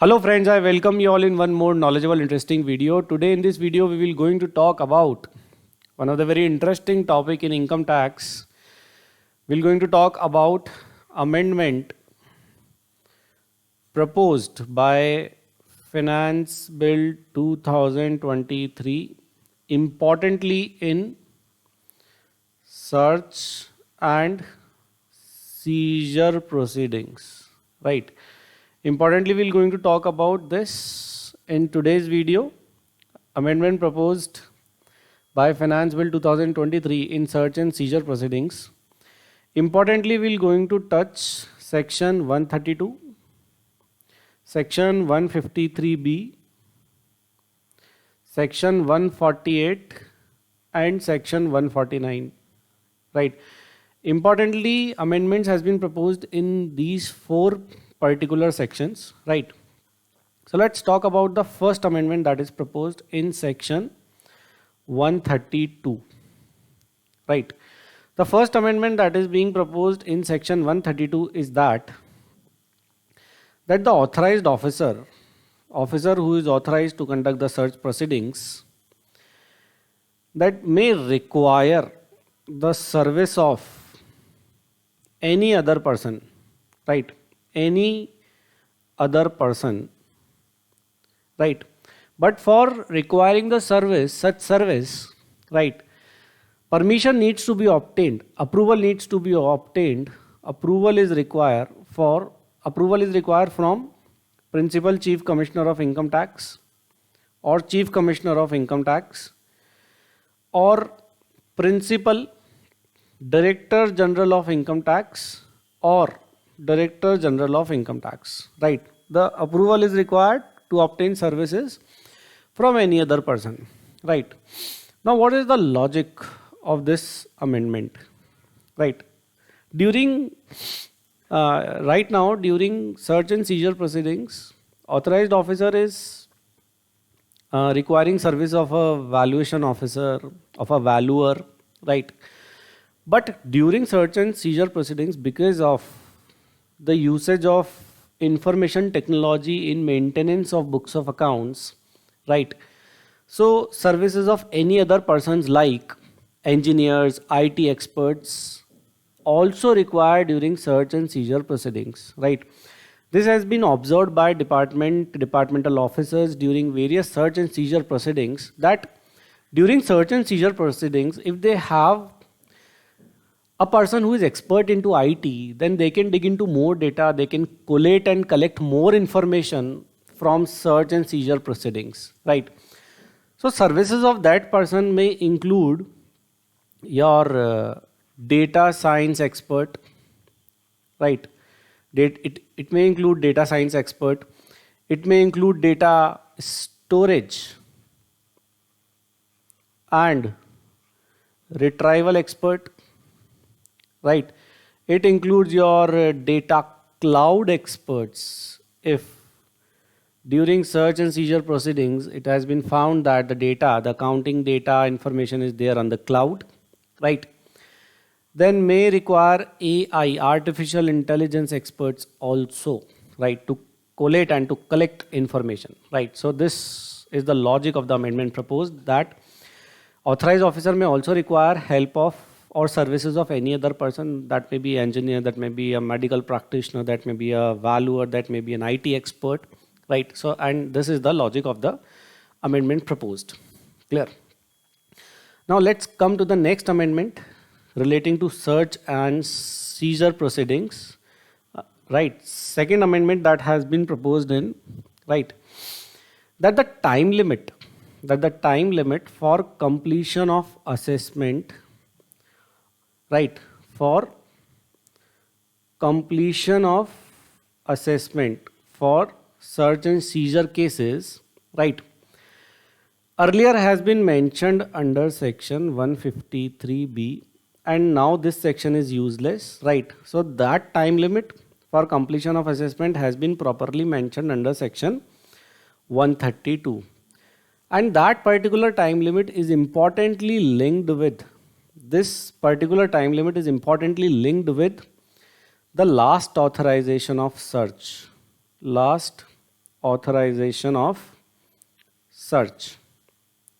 Hello friends, I welcome you all in one more knowledgeable interesting video. Today in this video we will going to talk about one of the very interesting topic in income tax. We're going to talk about amendment proposed by Finance Bill 2023, importantly in search and seizure proceedings, right? Importantly, we're going to talk about this in today's video. Amendment proposed by Finance Bill 2023 in search and seizure proceedings. Importantly, we're going to touch section 132, section 153B, section 148 and section 149, right? Importantly, amendments has been proposed in these four particular sections, right? So let's talk about the first amendment that is proposed in section 132, right? The first amendment that is being proposed in section 132 is that the authorized officer who is authorized to conduct the search proceedings, that may require the service of any other person, right? Any other person, right? But for requiring the service, such service, right, permission needs to be obtained, approval needs to be obtained, approval is required from Principal Chief Commissioner of Income Tax or Chief Commissioner of Income Tax or Principal Director General of Income Tax or Director General of Income Tax, right? The approval is required to obtain services from any other person, right? Now, what is the logic of this amendment, right? Right now, during search and seizure proceedings, authorized officer is requiring service of a valuation officer, of a valuer, right? But during search and seizure proceedings, because of the usage of information technology in maintenance of books of accounts, right? So services of any other persons like engineers, IT experts also required during search and seizure proceedings, right? This has been observed by departmental officers during various search and seizure proceedings, that during search and seizure proceedings, if they have a person who is expert into IT, then they can dig into more data, they can collate and collect more information from search and seizure proceedings, right? So services of that person may include your data science expert, right? It may include data science expert, it may include data storage and retrieval expert, right? It includes your data cloud experts. If during search and seizure proceedings it has been found that the accounting data information is there on the cloud, right, then may require AI, artificial intelligence experts also, right, to collate and to collect information, right? So this is the logic of the amendment proposed, that authorized officer may also require help of or services of any other person, that may be engineer, that may be a medical practitioner, that may be a valuer, that may be an IT expert, right? So, and this is the logic of the amendment proposed. Clear? Now let's come to the next amendment relating to search and seizure proceedings, right? Second amendment that has been proposed in, right, that the time limit for completion of assessment, right, for completion of assessment for search and seizure cases, right, earlier has been mentioned under section 153B, and now this section is useless, right? So that time limit for completion of assessment has been properly mentioned under section 132, and that particular time limit is importantly linked with the last authorization of search, last authorization of search.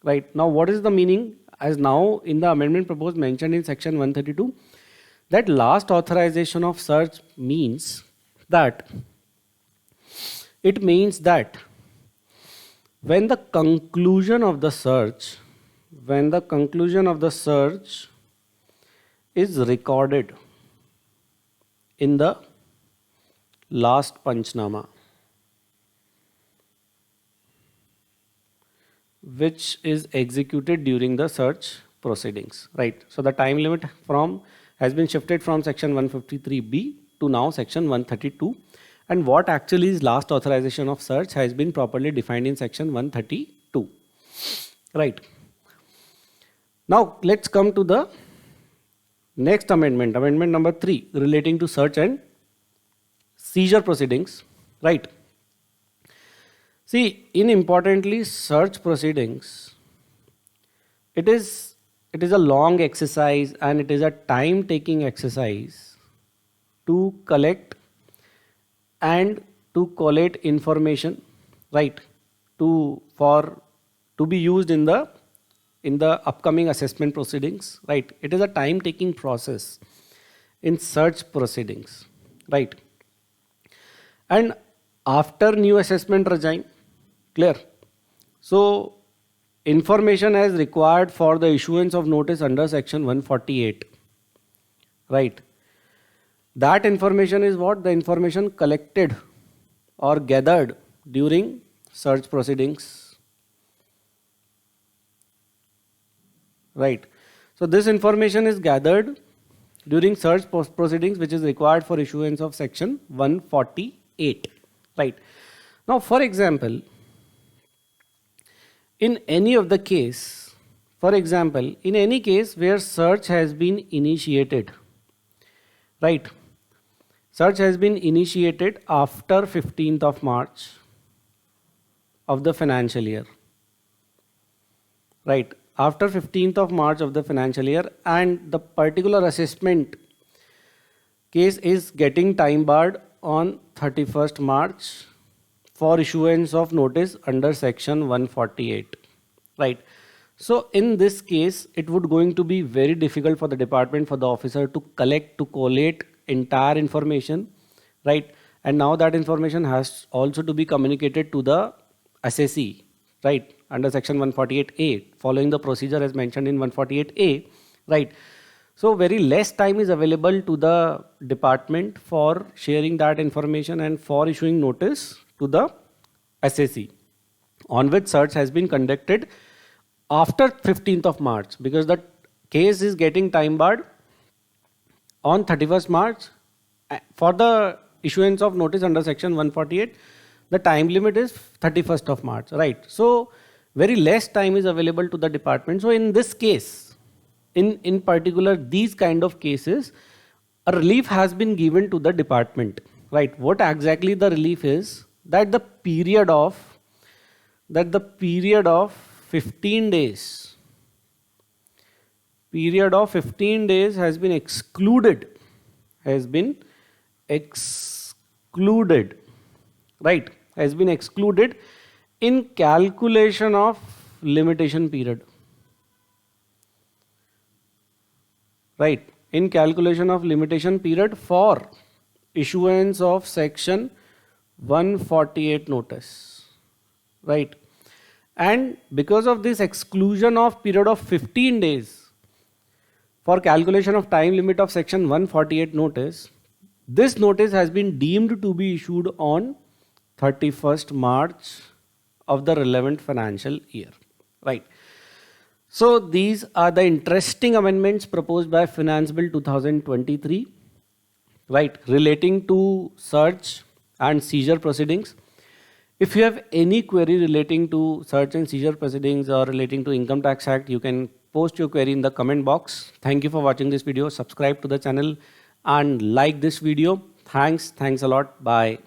Right. Now, what is the meaning? As now in the amendment proposed mentioned in section 132, that last authorization of search means that when the conclusion of the search is recorded in the last Panchnama, which is executed during the search proceedings, right? So the time limit has been shifted from section 153B to now section 132, and what actually is last authorization of search has been properly defined in section 132, right? Now let's come to the next amendment number 3, relating to search and seizure proceedings, right? See, in importantly search proceedings, it is a long exercise and it is a time taking exercise to collect and to collate information, right, to be used in the upcoming assessment proceedings, right? It is a time taking process in search proceedings, right? And after new assessment regime, clear? So information as required for the issuance of notice under section 148, right? That information is what? The information collected or gathered during search proceedings, right? So this information is gathered during search proceedings, which is required for issuance of section 148, right? Now, for example, in any case where search has been initiated, right? Search has been initiated after 15th of March of the financial year, right? After 15th of March of the financial year, and the particular assessment case is getting time barred on 31st March for issuance of notice under section 148, right? So in this case, it would going to be very difficult for the department, for the officer to collate entire information, right? And now that information has also to be communicated to the assessee, right, under section 148A, following the procedure as mentioned in 148A, right? So very less time is available to the department for sharing that information and for issuing notice to the assessee, on which search has been conducted after 15th of March, because the case is getting time barred on 31st March for the issuance of notice under section 148. The time limit is 31st of March, right? So very less time is available to the department. So in this case, in particular these kind of cases, a relief has been given to the department, right? What exactly the relief is? That the period of 15 days has been excluded, right? Has been excluded in calculation of limitation period, right? In calculation of limitation period for issuance of section 148 notice, right? And because of this exclusion of period of 15 days for calculation of time limit of section 148 notice, this notice has been deemed to be issued on 31st March of the relevant financial year, right? So these are the interesting amendments proposed by Finance Bill 2023, right, relating to search and seizure proceedings. If you have any query relating to search and seizure proceedings or relating to Income Tax Act, you can post your query in the comment box. Thank you for watching this video. Subscribe to the channel and like this video. Thanks a lot. Bye.